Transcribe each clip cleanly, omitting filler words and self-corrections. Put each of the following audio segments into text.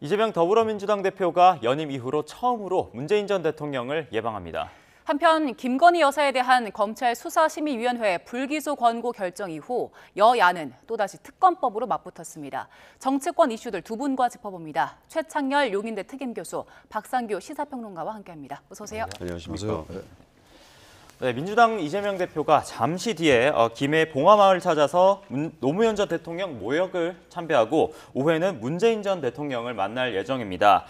이재명 더불어민주당 대표가 연임 이후로 처음으로 문재인 전 대통령을 예방합니다. 한편 김건희 여사에 대한 검찰 수사심의위원회 불기소 권고 결정 이후 여야는 또다시 특검법으로 맞붙었습니다. 정치권 이슈들 두 분과 짚어봅니다. 최창렬 용인대 특임교수, 박상규 시사평론가와 함께합니다. 어서 오세요. 네, 안녕하십니까. 네, 민주당 이재명 대표가 잠시 뒤에 김해 봉화마을 찾아서 노무현 전 대통령 모욕을 참배하고 오후에는 문재인 전 대통령을 만날 예정입니다.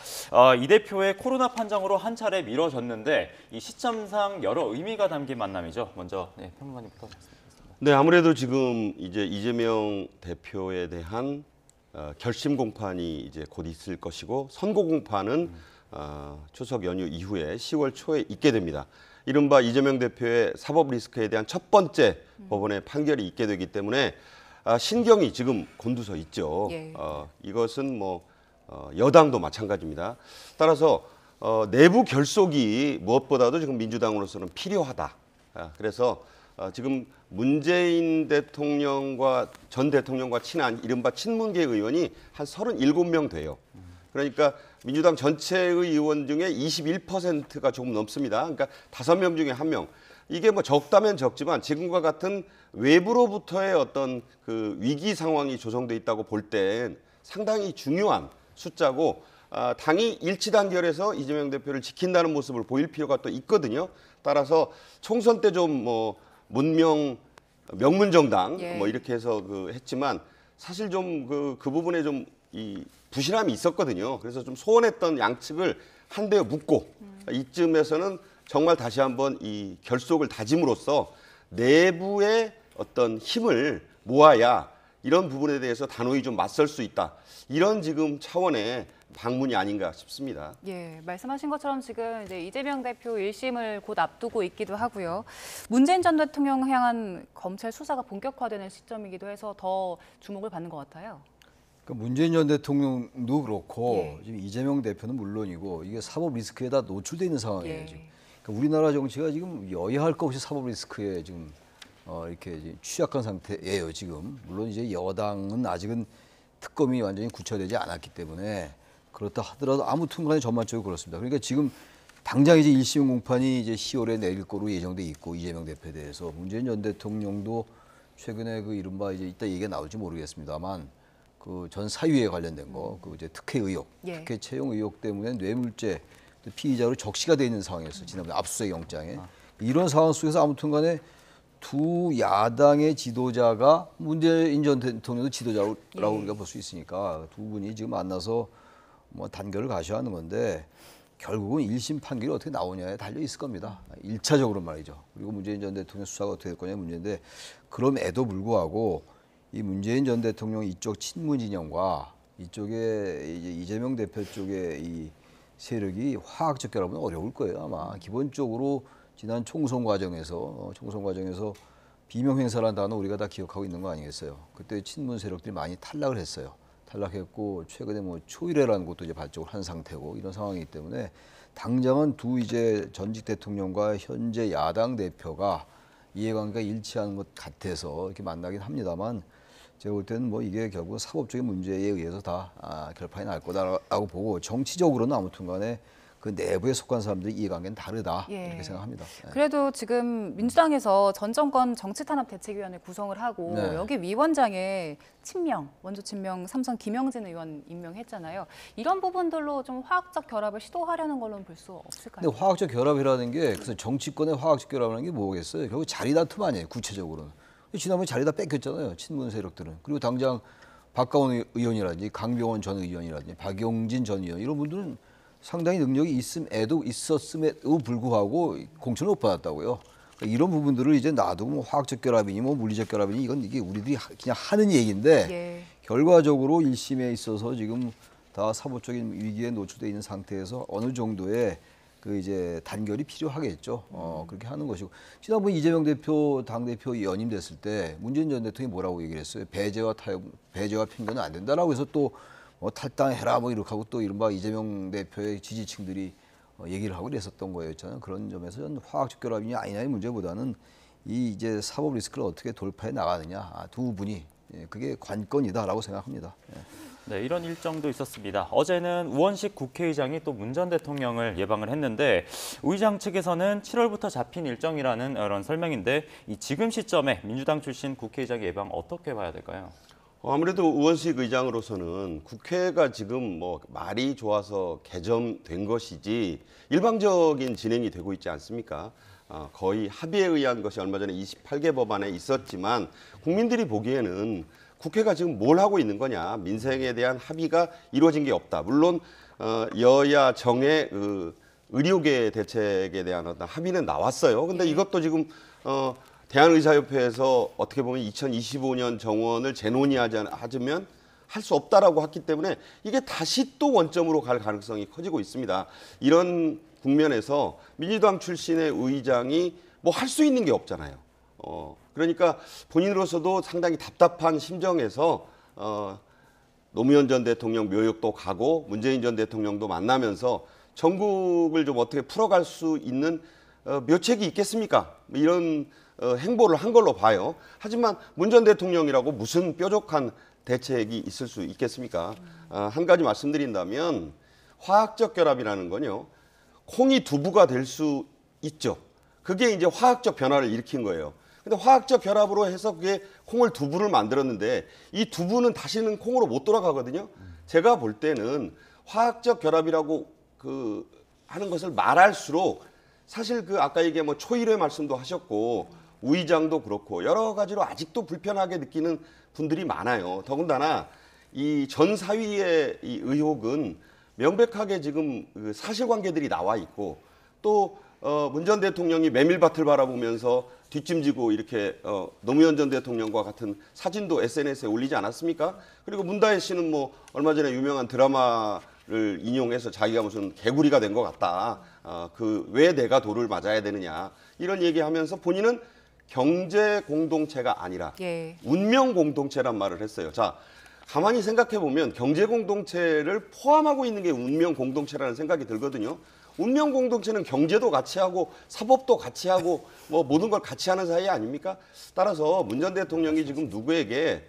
이 대표의 코로나 판정으로 한 차례 미뤄졌는데 이 시점상 여러 의미가 담긴 만남이죠. 먼저 평론가님부터 말씀드리겠습니다. 네, 아무래도 지금 이제 이재명 대표에 대한 결심 공판이 이제 곧 있을 것이고 선고 공판은 추석 연휴 이후에 10월 초에 있게 됩니다. 이른바 이재명 대표의 사법 리스크에 대한 첫 번째 법원의 판결이 있게 되기 때문에 신경이 지금 곤두서 있죠. 예. 이것은 뭐 여당도 마찬가지입니다. 따라서 내부 결속이 무엇보다도 지금 민주당으로서는 필요하다. 그래서 지금 문재인 대통령과 전 대통령과 친한 이른바 친문계 의원이 한 37명 돼요. 그러니까 민주당 전체의 의원 중에 21%가 조금 넘습니다. 그러니까 5명 중에 1명. 이게 뭐 적다면 적지만 지금과 같은 외부로부터의 어떤 그 위기 상황이 조성돼 있다고 볼 땐 상당히 중요한 숫자고 당이 일치 단결해서 이재명 대표를 지킨다는 모습을 보일 필요가 또 있거든요. 따라서 총선 때 좀 뭐 명문정당 뭐 이렇게 해서 했지만 사실 좀 그 부분에 좀 이 부실함이 있었거든요. 그래서 좀 소원했던 양측을 한데 묻고 이쯤에서는 정말 다시 한번 이 결속을 다짐으로써 내부의 어떤 힘을 모아야 이런 부분에 대해서 단호히 좀 맞설 수 있다. 이런 지금 차원의 방문이 아닌가 싶습니다. 예, 말씀하신 것처럼 지금 이제 이재명 대표 1심을 곧 앞두고 있기도 하고요. 문재인 전 대통령 향한 검찰 수사가 본격화되는 시점이기도 해서 더 주목을 받는 것 같아요. 문재인 전 대통령도 그렇고 예. 지금 이재명 대표는 물론이고 이게 사법 리스크에 다 노출돼 있는 상황이에요. 예. 지금. 그러니까 우리나라 정치가 지금 여야할 것 없이 사법 리스크에 지금 이렇게 취약한 상태예요. 지금 물론 이제 여당은 아직은 특검이 완전히 구체화되지 않았기 때문에 그렇다 하더라도 아무튼 간에 전반적으로 그렇습니다. 그러니까 지금 당장 이제 1심 공판이 이제 10월에 내릴 거로 예정돼 있고 이재명 대표에 대해서 문재인 전 대통령도 최근에 그 이른바 이제 이따 얘기가 나올지 모르겠습니다만 그 전 사유에 관련된 거, 그 이제 특혜 의혹, 예. 특혜 채용 의혹 때문에 뇌물죄 피의자로 적시가 돼 있는 상황이었어요. 지난번 압수수색 영장에 이런 상황 속에서 아무튼간에 두 야당의 지도자가 문재인 전 대통령도 지도자라고 우리가 볼 수 있으니까 두 분이 지금 만나서 뭐 단결을 가셔야 하는 건데 결국은 1심 판결이 어떻게 나오냐에 달려 있을 겁니다. 1차적으로 말이죠. 그리고 문재인 전 대통령 수사가 어떻게 될 거냐 문제인데 그럼에도 불구하고 이 문재인 전 대통령 이쪽 친문 진영과 이쪽에 이제 이재명 대표 쪽의 이 세력이 화학적 결합은 어려울 거예요. 아마 기본적으로 지난 총선 과정에서 비명 행사라는 단어 우리가 다 기억하고 있는 거 아니겠어요? 그때 친문 세력들이 많이 탈락을 했어요. 탈락했고 최근에 뭐 초일회라는 것도 이제 발족을 한 상태고 이런 상황이기 때문에 당장은 두 이제 전직 대통령과 현재 야당 대표가 이해관계가 일치하는 것 같아서 이렇게 만나긴 합니다만 제가 볼 때는 뭐 이게 결국 사법적인 문제에 의해서 다 결판이 날 거다라고 보고 정치적으로는 아무튼 간에 그 내부에 속한 사람들의 이해관계는 다르다 이렇게 생각합니다. 그래도 지금 민주당에서 전 정권 정치탄압대책위원회 구성을 하고 여기 위원장에 원조 친명 삼성 김영진 의원 임명했잖아요. 이런 부분들로 좀 화학적 결합을 시도하려는 걸로는 볼 수 없을까요? 근데 화학적 결합이라는 게 그래서 정치권의 화학적 결합이라는 게 뭐겠어요? 결국 자리 다툼 아니에요. 구체적으로는. 지난번에 자리 다 뺏겼잖아요. 친문 세력들은. 그리고 당장 박가원 의원이라든지 강병원 전 의원이라든지 박용진 전 의원 이런 분들은 상당히 능력이 있었음에도 불구하고 공천을 못 받았다고요. 그러니까 이런 부분들을 이제 놔두고 뭐 화학적 결합이니 뭐 물리적 결합이니 이게 우리들이 그냥 하는 얘기인데 결과적으로 1심에 있어서 지금 다 사법적인 위기에 노출돼 있는 상태에서 어느 정도의 그 이제 단결이 필요하겠죠. 그렇게 하는 것이고 지난번 이재명 대표 당대표 연임됐을 때 문재인 전 대통령이 뭐라고 얘기를 했어요? 배제와 편견은 안 된다라고 해서 또 탈당해라 뭐 이렇게 하고 또 이른바 이재명 대표의 지지층들이 얘기를 하고 그랬었던 거였잖아요. 그런 점에서 화학적 결합이냐 아니냐의 문제보다는 이 이제 사법 리스크를 어떻게 돌파해 나가느냐 두 분이 그게 관건이다라고 생각합니다. 네, 이런 일정도 있었습니다. 어제는 우원식 국회의장이 또 문 전 대통령을 예방을 했는데 의장 측에서는 7월부터 잡힌 일정이라는 이런 설명인데 이 지금 시점에 민주당 출신 국회의장 예방 어떻게 봐야 될까요? 아무래도 우원식 의장으로서는 국회가 지금 뭐 말이 좋아서 개점된 것이지 일방적인 진행이 되고 있지 않습니까? 거의 합의에 의한 것이 얼마 전에 28개 법안에 있었지만 국민들이 보기에는 국회가 지금 뭘 하고 있는 거냐, 민생에 대한 합의가 이루어진 게 없다. 물론 여야 정의 의료계 대책에 대한 어떤 합의는 나왔어요. 근데 이것도 지금 대한의사협회에서 어떻게 보면 2025년 정원을 재논의하자면 할 수 없다라고 했기 때문에 이게 다시 또 원점으로 갈 가능성이 커지고 있습니다. 이런 국면에서 민주당 출신의 의장이 뭐 할 수 있는 게 없잖아요. 그러니까 본인으로서도 상당히 답답한 심정에서 노무현 전 대통령 묘역도 가고 문재인 전 대통령도 만나면서 전국을 좀 어떻게 풀어갈 수 있는 묘책이 있겠습니까? 이런 행보를 한 걸로 봐요. 하지만 문 전 대통령이라고 무슨 뾰족한 대책이 있을 수 있겠습니까? 한 가지 말씀드린다면 화학적 결합이라는 건요. 콩이 두부가 될 수 있죠. 그게 이제 화학적 변화를 일으킨 거예요. 근데 화학적 결합으로 해서 그게 콩을 두부를 만들었는데 이 두부는 다시는 콩으로 못 돌아가거든요. 제가 볼 때는 화학적 결합이라고 하는 것을 말할수록 사실 아까 얘기한 뭐 초일회 말씀도 하셨고 우의장도 그렇고 여러 가지로 아직도 불편하게 느끼는 분들이 많아요. 더군다나 이 전 사위의 이 의혹은 명백하게 지금 사실관계들이 나와 있고 또 문 전 대통령이 메밀밭을 바라보면서 뒷짐지고 이렇게 노무현 전 대통령과 같은 사진도 SNS에 올리지 않았습니까? 그리고 문다혜 씨는 뭐 얼마 전에 유명한 드라마를 인용해서 자기가 무슨 개구리가 된 것 같다. 왜 내가 돌을 맞아야 되느냐 이런 얘기하면서 본인은 경제 공동체가 아니라 운명 공동체란 말을 했어요. 자, 가만히 생각해 보면 경제 공동체를 포함하고 있는 게 운명 공동체라는 생각이 들거든요. 운명 공동체는 경제도 같이 하고 사법도 같이 하고 뭐 모든 걸 같이 하는 사이 아닙니까? 따라서 문 전 대통령이 지금 누구에게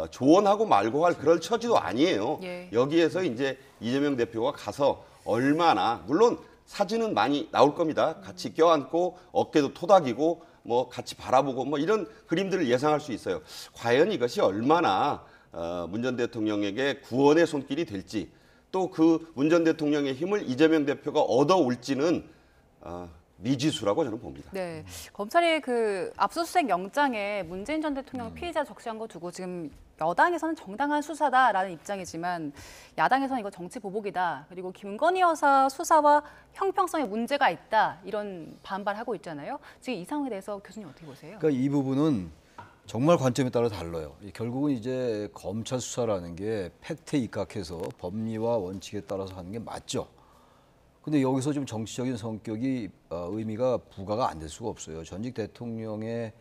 조언하고 말고 할 그럴 처지도 아니에요. 여기에서 이제 이재명 대표가 가서 얼마나 물론 사진은 많이 나올 겁니다. 같이 껴안고 어깨도 토닥이고 뭐 같이 바라보고 뭐 이런 그림들을 예상할 수 있어요. 과연 이것이 얼마나 문 전 대통령에게 구원의 손길이 될지 또 그 문 전 대통령의 힘을 이재명 대표가 얻어올지는 미지수라고 저는 봅니다. 네, 검찰이 압수수색 영장에 문재인 전 대통령 피의자 적시한 거 두고 지금 여당에서는 정당한 수사다라는 입장이지만 야당에서는 이거 정치 보복이다. 그리고 김건희 여사 수사와 형평성에 문제가 있다. 이런 반발하고 있잖아요. 지금 이 상황에 대해서 교수님 어떻게 보세요? 그러니까 이 부분은 정말 관점에 따라 달라요. 결국은 이제 검찰 수사라는 게 팩트에 입각해서 법리와 원칙에 따라서 하는 게 맞죠. 근데 여기서 좀 정치적인 성격이 의미가 부과가 안 될 수가 없어요. 전직 대통령의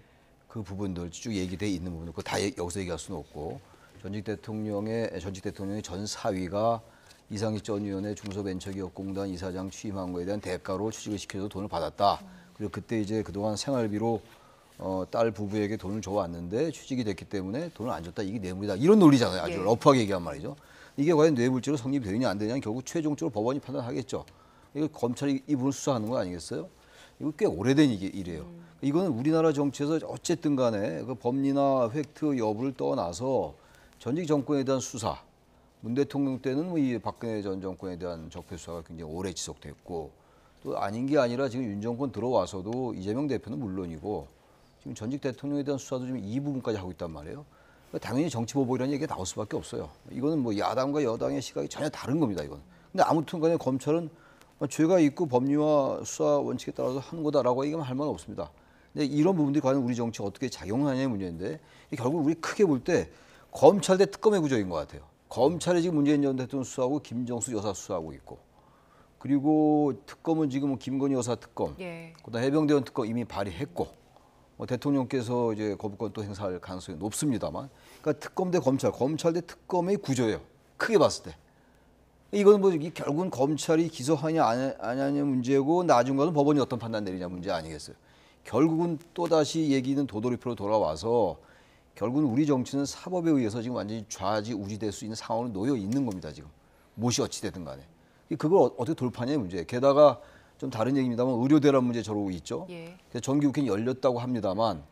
그 부분들 쭉 얘기돼 있는 부분들 그거 다 여기서 얘기할 수는 없고 전직 대통령의 전 사위가 이상직 전 의원의 중소벤처기업공단 이사장 취임한 거에 대한 대가로 취직을 시켜서 돈을 받았다. 그리고 그때 이제 그동안 생활비로 딸 부부에게 돈을 줘왔는데 취직이 됐기 때문에 돈을 안 줬다. 이게 뇌물이다. 이런 논리잖아요. 아주 러프하게 얘기한 말이죠. 이게 과연 뇌물죄로 성립이 되느냐 안 되느냐 결국 최종적으로 법원이 판단하겠죠. 이거 검찰이 이 부분을 수사하는 거 아니겠어요? 이거 꽤 오래된 일이에요. 이거는 우리나라 정치에서 어쨌든 간에 그 법리나 팩트 여부를 떠나서 전직 정권에 대한 수사, 문 대통령 때는 뭐 이 박근혜 전 정권에 대한 적폐 수사가 굉장히 오래 지속됐고 또 아닌 게 아니라 지금 윤 정권 들어와서도 이재명 대표는 물론이고 지금 전직 대통령에 대한 수사도 지금 이 부분까지 하고 있단 말이에요. 그러니까 당연히 정치 보복이라는 얘기가 나올 수밖에 없어요. 이거는 뭐 야당과 여당의 시각이 전혀 다른 겁니다. 이건. 근데 아무튼 간에 검찰은 죄가 있고 법리와 수사 원칙에 따라서 하는 거다라고 얘기하면 할 말은 없습니다. 근데 이런 부분들이 과연 우리 정치에 어떻게 작용하냐의 문제인데 결국 우리 크게 볼 때 검찰 대 특검의 구조인 것 같아요. 검찰이 지금 문재인 전 대통령 수사하고 김정수 여사 수사하고 있고 그리고 특검은 지금 김건희 여사 특검, 그다음 해병대원 특검 이미 발의했고 대통령께서 이제 거부권 또 행사할 가능성이 높습니다만, 그러니까 특검 대 검찰, 검찰 대 특검의 구조예요. 크게 봤을 때. 이거는 뭐 결국은 검찰이 기소하냐 안 하냐 문제고 나중 가서 법원이 어떤 판단 내리냐 문제 아니겠어요. 결국은 또 다시 얘기는 도돌이표로 돌아와서 결국은 우리 정치는 사법에 의해서 지금 완전히 좌지우지될 수 있는 상황으로 놓여 있는 겁니다. 지금 무엇이 어찌 되든 간에 그걸 어떻게 돌파냐의 문제. 게다가 좀 다른 얘기입니다만 의료 대란 문제 저러고 있죠. 예. 정기국회는 열렸다고 합니다만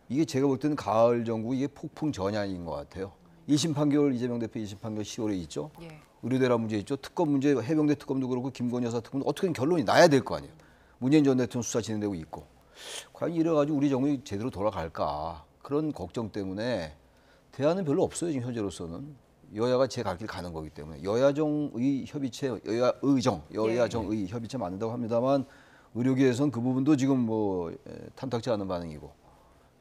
이게 제가 볼 때는 가을 정국 이게 폭풍 전야인 것 같아요. 1심 판결 이재명 대표 1심 판결 10월에 있죠. 예. 의료 대란 문제 있죠. 특검 문제 해병대 특검도 그렇고 김건희 여사 특검도 어떻게든 결론이 나야 될 거 아니에요. 문재인 전 대통령 수사 진행되고 있고 과연 이래가지고 우리 정국이 제대로 돌아갈까 그런 걱정 때문에 대안은 별로 없어요. 지금 현재로서는 여야가 제 갈 길 가는 거기 때문에 여야정의 협의체 여야정의 협의체 만든다고 합니다만 의료계에서는 그 부분도 지금 뭐 탐탁지 않은 반응이고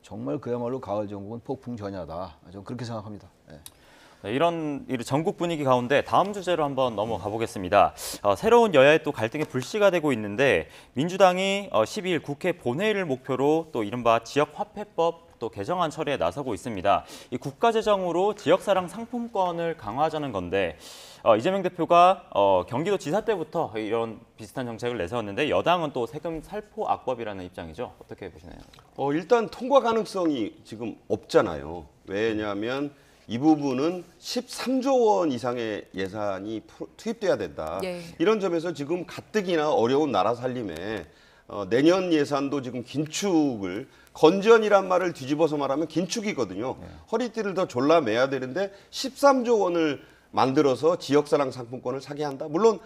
정말 그야말로 가을 정국은 폭풍 전야다. 저는 그렇게 생각합니다. 예. 네, 이런 전국 분위기 가운데 다음 주제로 한번 넘어가 보겠습니다. 새로운 여야의 또 갈등이 불씨가 되고 있는데 민주당이 12일 국회 본회의를 목표로 또 이른바 지역화폐법 또 개정안 처리에 나서고 있습니다. 이 국가재정으로 지역사랑 상품권을 강화하자는 건데 이재명 대표가 경기도 지사 때부터 이런 비슷한 정책을 내세웠는데 여당은 또 세금 살포 악법이라는 입장이죠. 어떻게 보시나요? 일단 통과 가능성이 지금 없잖아요. 왜냐하면 이 부분은 13조 원 이상의 예산이 투입돼야 된다. 예. 이런 점에서 지금 가뜩이나 어려운 나라 살림에 내년 예산도 지금 긴축을 건전이란 말을 뒤집어서 말하면 긴축이거든요. 허리띠를 더 졸라매야 되는데 13조 원을 만들어서 지역사랑 상품권을 사게 한다. 물론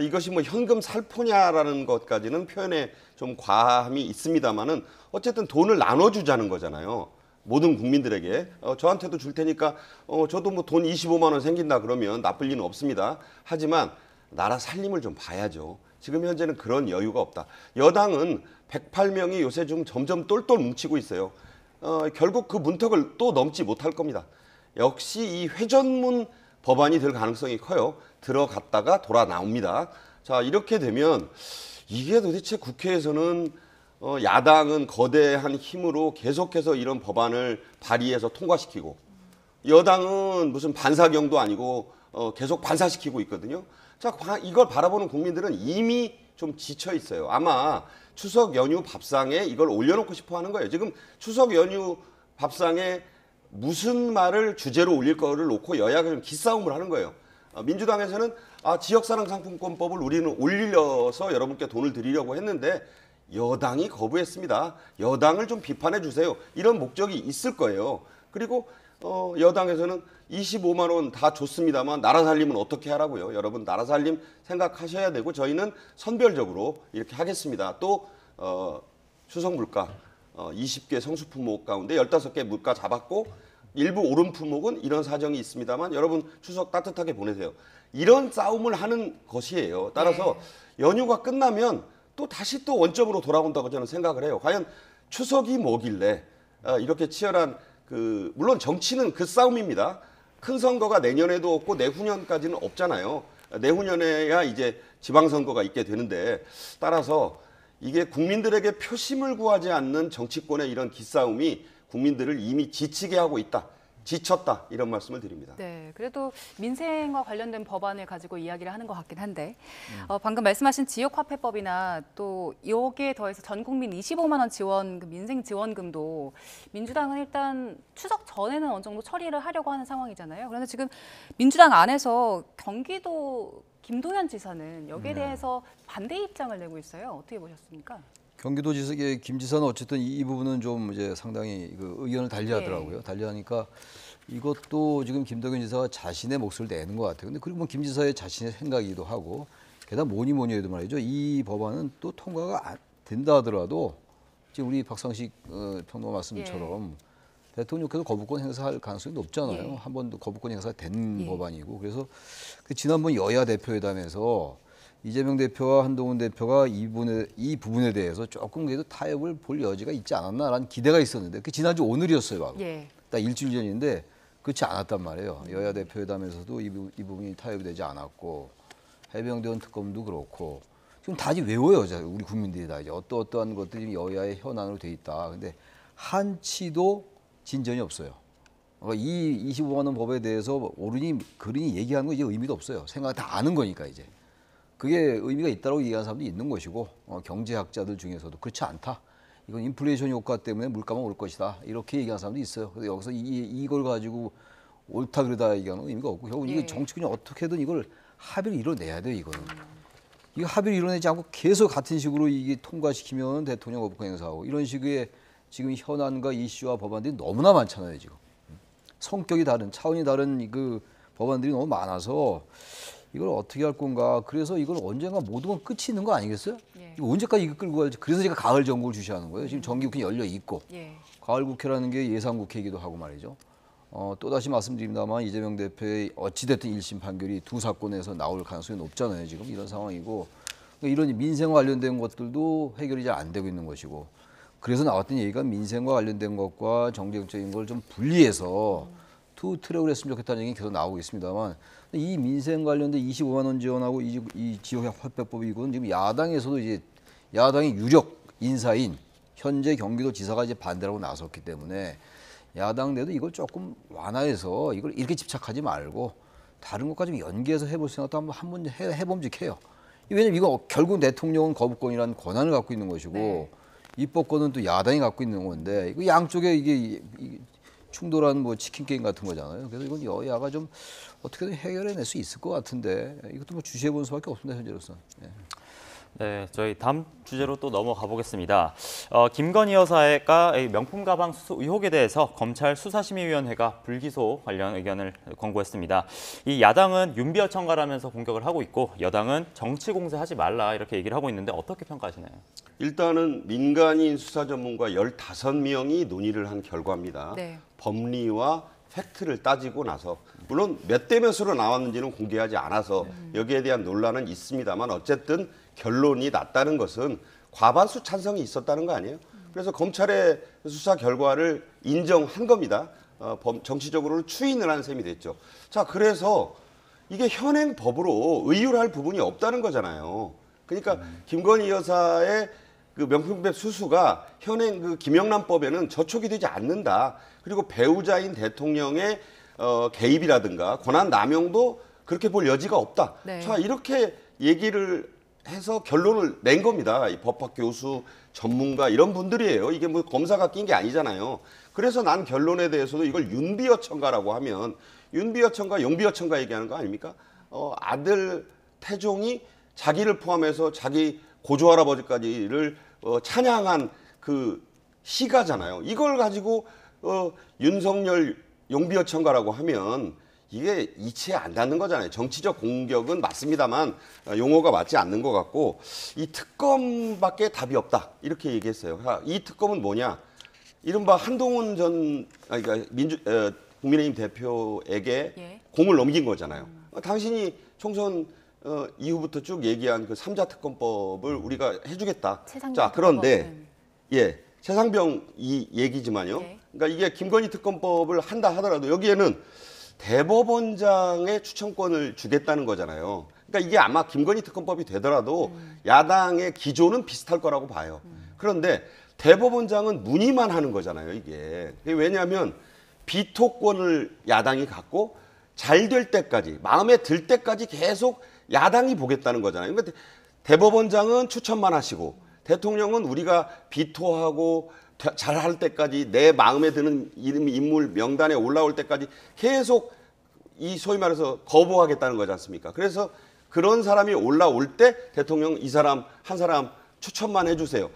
이것이 뭐 현금 살포냐라는 것까지는 표현에 좀 과함이 있습니다만은 어쨌든 돈을 나눠주자는 거잖아요. 모든 국민들에게 저한테도 줄 테니까 저도 뭐 돈 25만 원 생긴다 그러면 나쁠 리는 없습니다. 하지만 나라 살림을 좀 봐야죠. 지금 현재는 그런 여유가 없다. 여당은 108명이 요새 좀 점점 똘똘 뭉치고 있어요. 결국 그 문턱을 또 넘지 못할 겁니다. 역시 이 회전문 법안이 될 가능성이 커요. 들어갔다가 돌아 나옵니다. 자, 이렇게 되면 이게 도대체 국회에서는 야당은 거대한 힘으로 계속해서 이런 법안을 발의해서 통과시키고 여당은 무슨 반사경도 아니고 계속 반사시키고 있거든요. 자, 이걸 바라보는 국민들은 이미 좀 지쳐 있어요. 아마 추석 연휴 밥상에 이걸 올려놓고 싶어 하는 거예요. 지금 추석 연휴 밥상에 무슨 말을 주제로 올릴 거를 놓고 여야가 좀 기싸움을 하는 거예요. 민주당에서는 지역사랑 상품권법을 우리는 올려서 여러분께 돈을 드리려고 했는데 여당이 거부했습니다. 여당을 좀 비판해 주세요. 이런 목적이 있을 거예요. 그리고 여당에서는 25만 원 다 줬습니다만 나라 살림은 어떻게 하라고요? 여러분 나라 살림 생각하셔야 되고 저희는 선별적으로 이렇게 하겠습니다. 또 추석 물가 20개 성수 품목 가운데 15개 물가 잡았고 일부 오른 품목은 이런 사정이 있습니다만 여러분 추석 따뜻하게 보내세요. 이런 싸움을 하는 것이에요. 따라서 연휴가 끝나면 또 다시 또 원점으로 돌아온다고 저는 생각을 해요. 과연 추석이 뭐길래 이렇게 치열한 물론 정치는 그 싸움입니다. 큰 선거가 내년에도 없고 내후년까지는 없잖아요. 내후년에야 이제 지방선거가 있게 되는데 따라서 이게 국민들에게 표심을 구하지 않는 정치권의 이런 기싸움이 국민들을 이미 지치게 하고 있다. 지쳤다 이런 말씀을 드립니다. 네, 그래도 민생과 관련된 법안을 가지고 이야기를 하는 것 같긴 한데 방금 말씀하신 지역화폐법이나 또 여기에 더해서 전 국민 25만 원 지원 민생 지원금도 민주당은 일단 추석 전에는 어느 정도 처리를 하려고 하는 상황이잖아요. 그런데 지금 민주당 안에서 경기도 김동연 지사는 여기에 대해서 반대 입장을 내고 있어요. 어떻게 보셨습니까? 경기도지사 김 지사는 어쨌든 이 부분은 좀 이제 상당히 그 의견을 달리하더라고요. 달리하니까 이것도 지금 김동연 지사가 자신의 목소리를 내는 것 같아요. 근데 그리고 뭐 김 지사의 자신의 생각이기도 하고 게다가 뭐니 해도 말이죠. 이 법안은 또 통과가 안 된다 하더라도 지금 우리 박상식 평론가 말씀처럼 대통령께서 거부권 행사할 가능성이 높잖아요. 한 번도 거부권 행사가 된 법안이고 그래서 그 지난번 여야 대표회담에서 이재명 대표와 한동훈 대표가 이 부분에 대해서 조금 그래도 타협을 볼 여지가 있지 않았나라는 기대가 있었는데 그 지난주 오늘이었어요. 바로. 딱 일주일 전인데 그렇지 않았단 말이에요. 여야 대표회담에서도 이 부분이 타협이 되지 않았고 해병대원 특검도 그렇고 지금 다시 외워요. 우리 국민들이 다 이제 어떠한 것들이 여야의 현안으로 돼 있다. 근데 한치도 진전이 없어요. 그러니까 이 25만 원 법에 대해서 옳으니 그르니 얘기하는 거 이제 의미도 없어요. 생각 다 아는 거니까 이제. 그게 의미가 있다고 얘기하는 사람도 있는 것이고 경제학자들 중에서도 그렇지 않다. 이건 인플레이션 효과 때문에 물가만 오를 것이다. 이렇게 얘기하는 사람도 있어요. 그래서 여기서 이걸 가지고 옳다 그러다 얘기하는 건 의미가 없고 결국 이게 예. 정치권이 어떻게든 이걸 합의를 이뤄내야 돼요. 이거는. 이거 합의를 이뤄내지 않고 계속 같은 식으로 이게 통과시키면 대통령 거부권 행사하고 이런 식의 지금 현안과 이슈와 법안들이 너무나 많잖아요. 지금. 성격이 다른 차원이 다른 그 법안들이 너무 많아서 이걸 어떻게 할 건가. 그래서 이걸 언젠가 모든 건 끝이 있는 거 아니겠어요? 예. 이거 언제까지 이거 끌고 갈지. 그래서 제가 가을 정국을 주시하는 거예요. 지금 정기국회 열려 있고 예. 가을 국회라는 게 예상 국회이기도 하고 말이죠. 또다시 말씀드립니다만 이재명 대표의 어찌됐든 1심 판결이 두 사건에서 나올 가능성이 높잖아요. 지금 이런 상황이고 그러니까 이런 민생과 관련된 것들도 해결이 잘 안 되고 있는 것이고 그래서 나왔던 얘기가 민생과 관련된 것과 정쟁적인 걸 좀 분리해서 투 트랙을 했으면 좋겠다는 얘기 계속 나오고 있습니다만 이 민생 관련된 25만 원 지원하고 이 지역 화폐법 이건 지금 야당에서도 이제 야당의 유력 인사인 현재 경기도지사가 이제 반대라고 나섰기 때문에 야당 내도 이걸 조금 완화해서 이걸 이렇게 집착하지 말고 다른 것과 좀 연계해서 해볼 생각도 한번 해봄직해요. 왜냐면 이거 결국 대통령은 거부권이라는 권한을 갖고 있는 것이고 네. 입법권은 또 야당이 갖고 있는 건데 이거 양쪽에 이게 충돌하는 뭐 치킨 게임 같은 거잖아요. 그래서 이건 여야가 좀 어떻게든 해결해낼 수 있을 것 같은데 이것도 뭐 주시해 볼 수밖에 없습니다 현재로서. 네. 네, 저희 다음 주제로 또 넘어가 보겠습니다. 김건희 여사가 명품 가방 수수 의혹에 대해서 검찰 수사심의위원회가 불기소 관련 의견을 권고했습니다. 이 야당은 윤비어 첨가라면서 공격을 하고 있고 여당은 정치 공세하지 말라 이렇게 얘기를 하고 있는데 어떻게 평가하시나요? 일단은 민간인 수사 전문가 15명이 논의를 한 결과입니다. 네. 법리와 팩트를 따지고 나서 물론 몇 대 몇으로 나왔는지는 공개하지 않아서 여기에 대한 논란은 있습니다만 어쨌든 결론이 났다는 것은 과반수 찬성이 있었다는 거 아니에요? 그래서 검찰의 수사 결과를 인정한 겁니다. 정치적으로 추인을 한 셈이 됐죠. 자, 그래서 이게 현행 법으로 의율할 부분이 없다는 거잖아요. 그러니까 김건희 여사의 그 명품백 수수가 현행 그 김영란법에는 저촉이 되지 않는다. 그리고 배우자인 대통령의 개입이라든가 권한 남용도 그렇게 볼 여지가 없다. 네. 자, 이렇게 얘기를 해서 결론을 낸 겁니다. 이 법학 교수, 전문가 이런 분들이에요. 이게 뭐 검사가 낀 게 아니잖아요. 그래서 난 결론에 대해서도 이걸 윤비어 첨가라고 하면 윤비어 첨가, 용비어 첨가 얘기하는 거 아닙니까? 아들 태종이 자기를 포함해서 자기 고조할아버지까지를 찬양한 그 시가잖아요. 이걸 가지고 윤석열 용비어 첨가라고 하면 이게 이치에 안 닿는 거잖아요. 정치적 공격은 맞습니다만 용어가 맞지 않는 것 같고 이 특검밖에 답이 없다 이렇게 얘기했어요. 이 특검은 뭐냐? 이른바 한동훈 그러니까 국민의힘 대표에게 예. 공을 넘긴 거잖아요. 당신이 총선 이후부터 쭉 얘기한 그 3자 특검법을 우리가 해주겠다. 최상병 자, 그런데 특검법은. 예, 최상병 이 얘기지만요. 네. 그러니까 이게 김건희 특검법을 한다 하더라도 여기에는 대법원장의 추천권을 주겠다는 거잖아요. 그러니까 이게 아마 김건희 특검법이 되더라도 야당의 기조는 비슷할 거라고 봐요. 그런데 대법원장은 문의만 하는 거잖아요, 이게. 왜냐하면 비토권을 야당이 갖고 잘 될 때까지, 마음에 들 때까지 계속 야당이 보겠다는 거잖아요. 그러니까 대법원장은 추천만 하시고 대통령은 우리가 비토하고 잘 할 때까지 내 마음에 드는 인물 명단에 올라올 때까지 계속 이 소위 말해서 거부하겠다는 거지 않습니까? 그래서 그런 사람이 올라올 때 대통령 이 사람 한 사람 추천만 해주세요.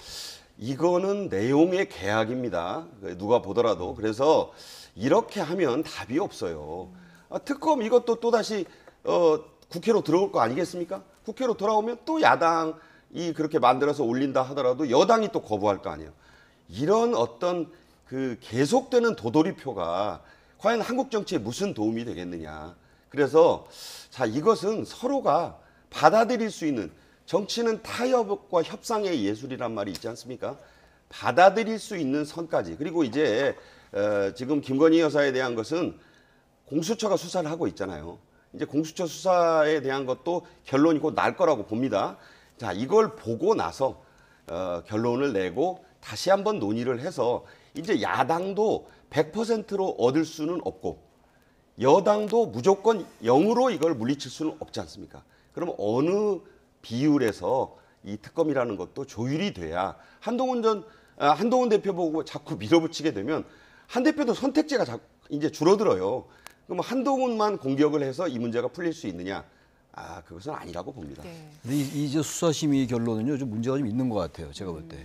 이거는 내용의 계약입니다. 누가 보더라도. 그래서 이렇게 하면 답이 없어요. 특검 이것도 또다시 국회로 들어올 거 아니겠습니까? 국회로 돌아오면 또 야당이 그렇게 만들어서 올린다 하더라도 여당이 또 거부할 거 아니에요. 이런 어떤 그 계속되는 도돌이표가 과연 한국 정치에 무슨 도움이 되겠느냐. 그래서 자, 이것은 서로가 받아들일 수 있는 정치는 타협과 협상의 예술이란 말이 있지 않습니까? 받아들일 수 있는 선까지. 그리고 이제 지금 김건희 여사에 대한 것은 공수처가 수사를 하고 있잖아요. 이제 공수처 수사에 대한 것도 결론이 곧 날 거라고 봅니다. 자, 이걸 보고 나서 결론을 내고 다시 한번 논의를 해서 이제 야당도 100%로 얻을 수는 없고 여당도 무조건 0으로 이걸 물리칠 수는 없지 않습니까? 그럼 어느 비율에서 이 특검이라는 것도 조율이 돼야 한동훈 전 한동훈 대표 보고 자꾸 밀어붙이게 되면 한 대표도 선택지가 이제 줄어들어요. 그럼 한동훈만 공격을 해서 이 문제가 풀릴 수 있느냐? 그것은 아니라고 봅니다. 네. 근데 이제 수사심의 결론은요, 좀 문제가 좀 있는 것 같아요. 제가 볼 때.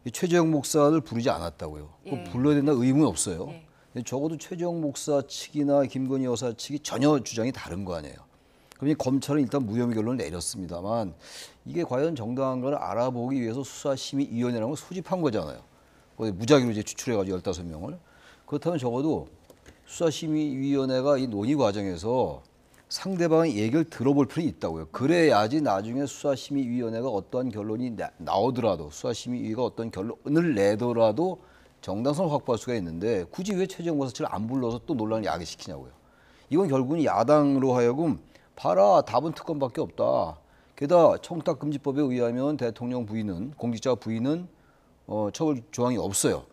이 최재형 목사를 부르지 않았다고요. 예. 불러야 된다 의무는 없어요. 예. 근데 적어도 최재형 목사 측이나 김건희 여사 측이 전혀 주장이 다른 거 아니에요. 그러니 검찰은 일단 무혐의 결론을 내렸습니다만 이게 과연 정당한가를 알아보기 위해서 수사심의위원회라는 걸 소집한 거잖아요. 거기 무작위로 이제 추출해가지고 15명을. 그렇다면 적어도 수사심의위원회가 이 논의 과정에서 상대방의 얘기를 들어볼 필요는 있다고요. 그래야지 나중에 수사심의위원회가 어떠한 결론이 나오더라도 수사심의위가 어떤 결론을 내더라도 정당성을 확보할 수가 있는데 굳이 왜 최재형 목사 측을 안 불러서 또 논란을 야기시키냐고요. 이건 결국은 야당으로 하여금 봐라 답은 특검밖에 없다. 게다가 청탁금지법에 의하면 대통령 부인은 공직자 부인은 처벌 조항이 없어요.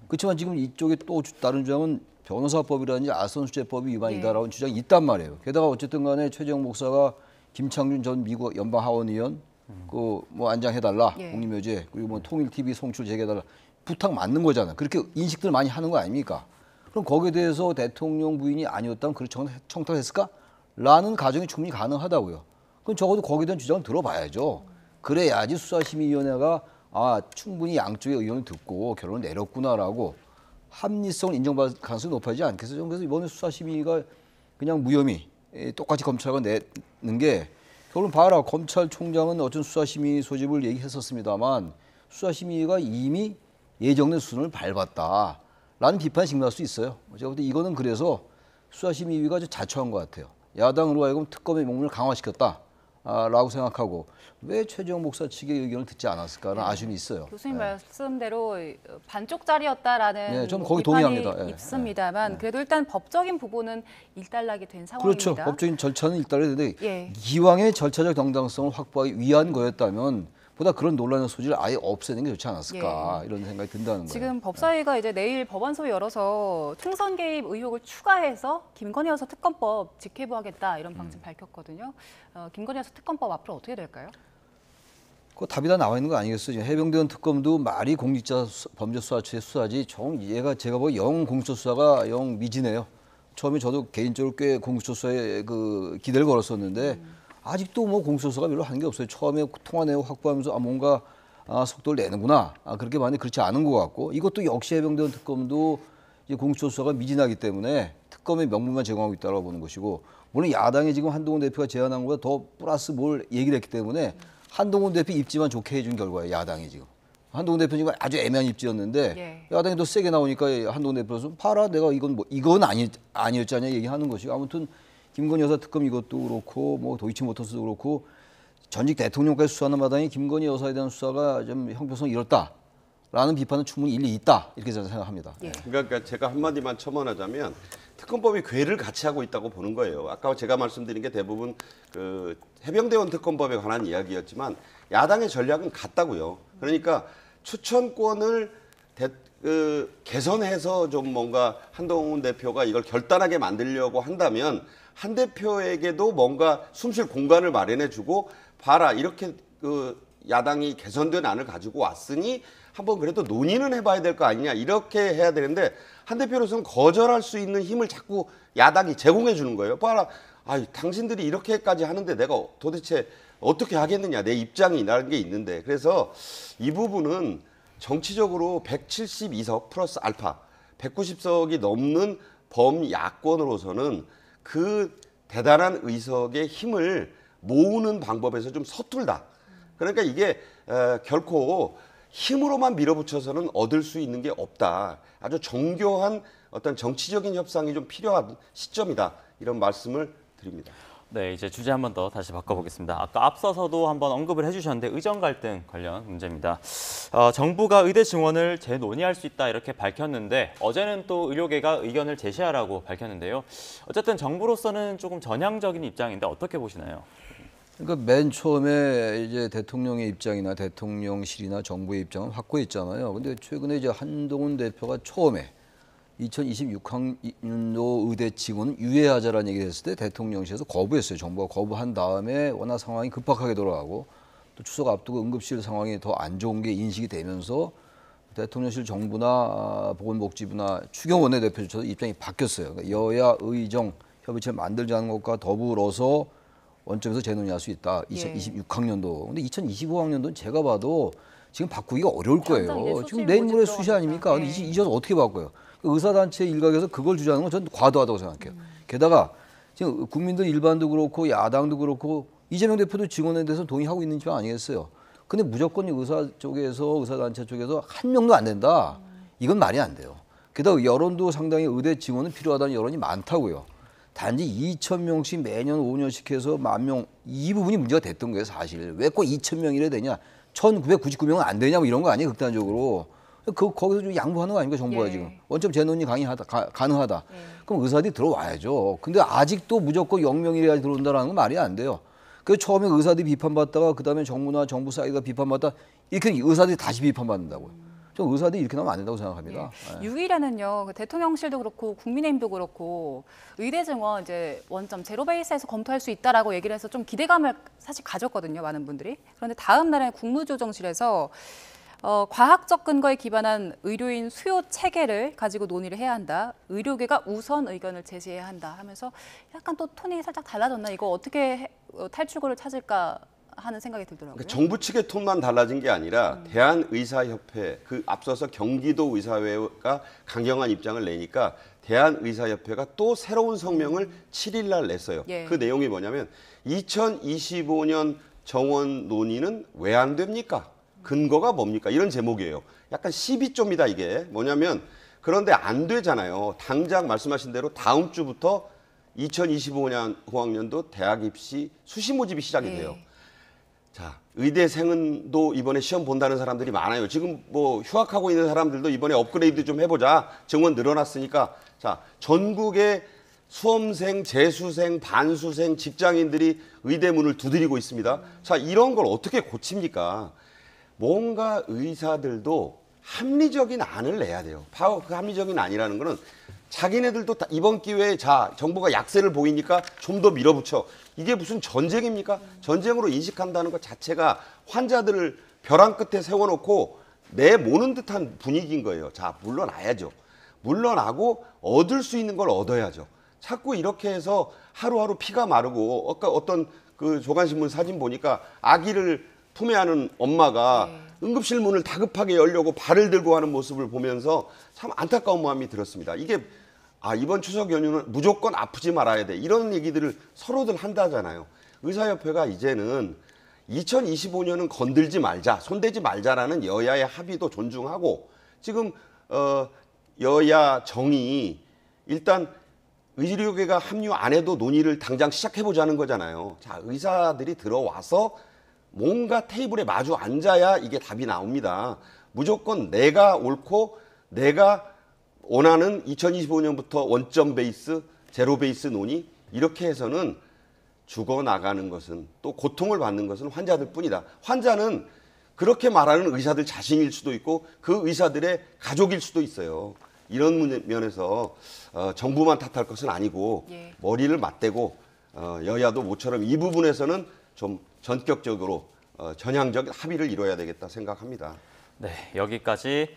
그렇지만 지금 이쪽에 또 다른 주장은 변호사법이라든지 알선수재법이 위반이다라는 주장이 있단 말이에요. 게다가 어쨌든 간에 최재형 목사가 김창준 전 미국 연방 하원의원 그 뭐 안장해달라 공리묘제 그리고 뭐 통일 TV 송출 재개해달라 부탁 맞는 거잖아요. 그렇게 인식들 많이 하는 거 아닙니까? 그럼 거기에 대해서 대통령 부인이 아니었다면 그렇게 청탁했을까? 라는 가정이 충분히 가능하다고요. 그럼 적어도 거기에 대한 주장을 들어봐야죠. 그래야지 수사심의위원회가 충분히 양쪽의 의견을 듣고 결론을 내렸구나라고 합리성을 인정받을 가능성이 높아지지 않겠어요? 그래서 이번에 수사심의가 그냥 무혐의 똑같이 검찰과 내는 게 결론 봐라. 검찰총장은 어쩐 수사심의 소집을 얘기했었습니다만 수사심의가 이미 예정된 수준을 밟았다라는 비판이 직면할 수 있어요. 제가 볼 때 이거는 그래서 수사심의위가 좀 자초한 것 같아요. 야당으로 하여금 특검의 명분을 강화시켰다라고 생각하고 왜 최재형 목사 측의 의견을 듣지 않았을까라는 아쉬움이 있어요. 교수님 말씀대로 반쪽짜리였다라는 네, 저는 거기 비판이 동의합니다. 있습니다만 그래도 일단 법적인 부분은 일단락이 된 상황입니다. 그렇죠. 법적인 절차는 일단락이 되는데 예. 기왕의 절차적 정당성을 확보하기 위한 거였다면 보다 그런 논란의 소지를 아예 없애는 게 좋지 않았을까 이런 생각이 든다는 거예요. 지금 법사위가 이제 내일 법원소 열어서 총선 개입 의혹을 추가해서 김건희 여사 특검법 직회부하겠다 이런 방침 밝혔거든요. 김건희 여사 특검법 앞으로 어떻게 될까요? 그 답이 다 나와 있는 거 아니겠어요? 지금 해병대원 특검도 말이 공직자 범죄 수사처의 수사지. 얘가 제가 보기 영 공수처 수사가 영 미진해요. 처음에 저도 개인적으로 꽤 공수처 수사에 그 기대를 걸었었는데 아직도 뭐 공수처 수사가 별로 하는 게 없어요. 처음에 통화 내용 확보하면서 뭔가 속도를 내는구나. 그렇게 많이 그렇지 않은 것 같고 이것도 역시 해병대원 특검도 이제 공수처 수사가 미진하기 때문에 특검의 명분만 제공하고 있다고 보는 것이고 물론 야당이 지금 한동훈 대표가 제안한 것보다 더 플러스 뭘 얘기를 했기 때문에 한동훈 대표 입지만 좋게 해준 결과예요. 야당이 지금. 한동훈 대표는 지금 아주 애매한 입지였는데 야당이 더 세게 나오니까 한동훈 대표는 봐라 내가 이건 아니었지 않냐 얘기하는 것이고 아무튼 김건희 여사 특검 이것도 그렇고 뭐 도이치모터스도 그렇고 전직 대통령까지 수사하는 마당에 김건희 여사에 대한 수사가 좀 형평성을 잃었다라는 비판은 충분히 일리 있다 이렇게 저는 생각합니다. 그러니까 제가 한마디만 첨언하자면 특검법이 궤를 같이 하고 있다고 보는 거예요. 아까 제가 말씀드린 게 대부분 그 해병대원 특검법에 관한 이야기였지만 야당의 전략은 같다고요. 그러니까 추천권을 개선해서 좀 뭔가 한동훈 대표가 이걸 결단하게 만들려고 한다면 한 대표에게도 뭔가 숨쉴 공간을 마련해주고 봐라 이렇게 그 야당이 개선된 안을 가지고 왔으니 한번 그래도 논의는 해봐야 될 거 아니냐 이렇게 해야 되는데 한 대표로서는 거절할 수 있는 힘을 자꾸 야당이 제공해 주는 거예요. 봐라, 당신들이 이렇게까지 하는데 내가 도대체 어떻게 하겠느냐 내 입장이라는 게 있는데 그래서 이 부분은 정치적으로 172석 플러스 알파 190석이 넘는 범야권으로서는 그 대단한 의석의 힘을 모으는 방법에서 좀 서툴다. 그러니까 이게 결코 힘으로만 밀어붙여서는 얻을 수 있는 게 없다. 아주 정교한 어떤 정치적인 협상이 좀 필요한 시점이다. 이런 말씀을 드립니다. 네, 이제 주제 한 번 더 다시 바꿔보겠습니다. 아까 앞서서도 한번 언급을 해주셨는데 의정 갈등 관련 문제입니다. 정부가 의대 증원을 재논의할 수 있다 이렇게 밝혔는데 어제는 또 의료계가 의견을 제시하라고 밝혔는데요. 어쨌든 정부로서는 조금 전향적인 입장인데 어떻게 보시나요? 그러니까 맨 처음에 이제 대통령의 입장이나 대통령실이나 정부의 입장은 확고했잖아요. 근데 최근에 이제 한동훈 대표가 처음에 2026학년도 의대 직원 유예하자라는 얘기를 했을 때 대통령실에서 거부했어요. 정부가 거부한 다음에 워낙 상황이 급박하게 돌아가고 또 추석 앞두고 응급실 상황이 더 안 좋은 게 인식이 되면서 대통령실 정부나 보건복지부나 추경 원내대표조차도 입장이 바뀌었어요. 그러니까 여야 의정 협의체를 만들자는 것과 더불어서 원점에서 재논의할 수 있다. 2026학년도. 근데 2025학년도는 제가 봐도 지금 바꾸기가 어려울 거예요. 지금 내일 모레 수시 아닙니까? 근데 이제 어떻게 바꿔요? 의사단체 일각에서 그걸 주자는 건 저는 과도하다고 생각해요. 게다가 지금 국민들 일반도 그렇고 야당도 그렇고 이재명 대표도 증언에 대해서 동의하고 있는 줄 아니겠어요? 근데 무조건 의사 쪽에서 의사단체 쪽에서 한 명도 안 된다. 이건 말이 안 돼요. 게다가 여론도 상당히 의대 증원은 필요하다는 여론이 많다고요. 단지 2,000명씩 매년 5년씩 해서 10,000명 이 부분이 문제가 됐던 거예요, 사실. 왜 꼭 2,000명이래 되냐? 1,999명은 안 되냐? 뭐 이런 거 아니에요, 극단적으로. 거기서 좀 양보하는 거 아닙니까, 정부가 지금. 원점 재논의 가능하다. 그럼 의사들이 들어와야죠. 근데 아직도 무조건 0명이래야 들어온다는 건 말이 안 돼요. 그래서 처음에 의사들이 비판받다가 그다음에 정부나 정부 사이가 비판받다 이렇게 의사들이 다시 비판받는다고요. 저 의사들이 이렇게 나오면 안 된다고 생각합니다. 6일에는요, 대통령실도 그렇고 국민의힘도 그렇고 의대 증원 이제 원점 제로 베이스에서 검토할 수 있다라고 얘기를 해서 좀 기대감을 사실 가졌거든요, 많은 분들이. 그런데 다음 날에 국무조정실에서 과학적 근거에 기반한 의료인 수요 체계를 가지고 논의를 해야 한다. 의료계가 우선 의견을 제시해야 한다 하면서 약간 또 톤이 살짝 달라졌나? 이거 어떻게 탈출구를 찾을까 하는 생각이 들더라고요. 그러니까 정부 측의 톤만 달라진 게 아니라 대한의사협회, 그 앞서서 경기도 의사회가 강경한 입장을 내니까 대한의사협회가 또 새로운 성명을 7일 날 냈어요. 예. 그 내용이 뭐냐면 2025년 정원 논의는 왜 안 됩니까? 근거가 뭡니까? 이런 제목이에요. 약간 시비좀이다 이게. 뭐냐면 그런데 안 되잖아요. 당장 말씀하신 대로 다음 주부터 2025년 후학년도 대학 입시 수시 모집이 시작이 돼요. 자, 의대생은도 이번에 시험 본다는 사람들이 많아요. 지금 뭐 휴학하고 있는 사람들도 이번에 업그레이드 좀 해보자. 정원 늘어났으니까. 자, 전국의 수험생, 재수생, 반수생, 직장인들이 의대 문을 두드리고 있습니다. 자, 이런 걸 어떻게 고칩니까? 뭔가 의사들도 합리적인 안을 내야 돼요. 바로 그 합리적인 안이라는 거는 자기네들도 이번 기회에 자 정부가 약세를 보이니까 좀 더 밀어붙여. 이게 무슨 전쟁입니까? 전쟁으로 인식한다는 것 자체가 환자들을 벼랑 끝에 세워놓고 내모는 듯한 분위기인 거예요. 자, 물러나야죠. 물러나고 얻을 수 있는 걸 얻어야죠. 자꾸 이렇게 해서 하루하루 피가 마르고 아까 어떤 그 조간신문 사진 보니까 아기를 품에 안은 엄마가 응급실 문을 다급하게 열려고 발을 들고 하는 모습을 보면서 참 안타까운 마음이 들었습니다. 이게 이번 추석 연휴는 무조건 아프지 말아야 돼. 이런 얘기들을 서로들 한다잖아요. 의사협회가 이제는 2025년은 건들지 말자, 손대지 말자라는 여야의 합의도 존중하고 지금 여야 정의 일단 의료계가 합류 안 해도 논의를 당장 시작해보자는 거잖아요. 자, 의사들이 들어와서 뭔가 테이블에 마주 앉아야 이게 답이 나옵니다. 무조건 내가 옳고 내가 원하는 2025년부터 원점 베이스, 제로 베이스 논의 이렇게 해서는 죽어나가는 것은 또 고통을 받는 것은 환자들 뿐이다. 환자는 그렇게 말하는 의사들 자신일 수도 있고 그 의사들의 가족일 수도 있어요. 이런 면에서 정부만 탓할 것은 아니고 머리를 맞대고 여야도 모처럼 이 부분에서는 좀 전격적으로 전향적 합의를 이뤄야 되겠다 생각합니다. 네, 여기까지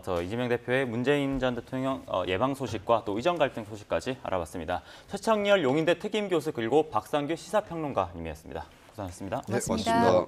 저 이재명 대표의 문재인 전 대통령 예방 소식과 또 의정 갈등 소식까지 알아봤습니다. 최창렬 용인대 특임 교수 그리고 박상규 시사평론가님이었습니다. 고생하셨습니다. 네, 고맙습니다.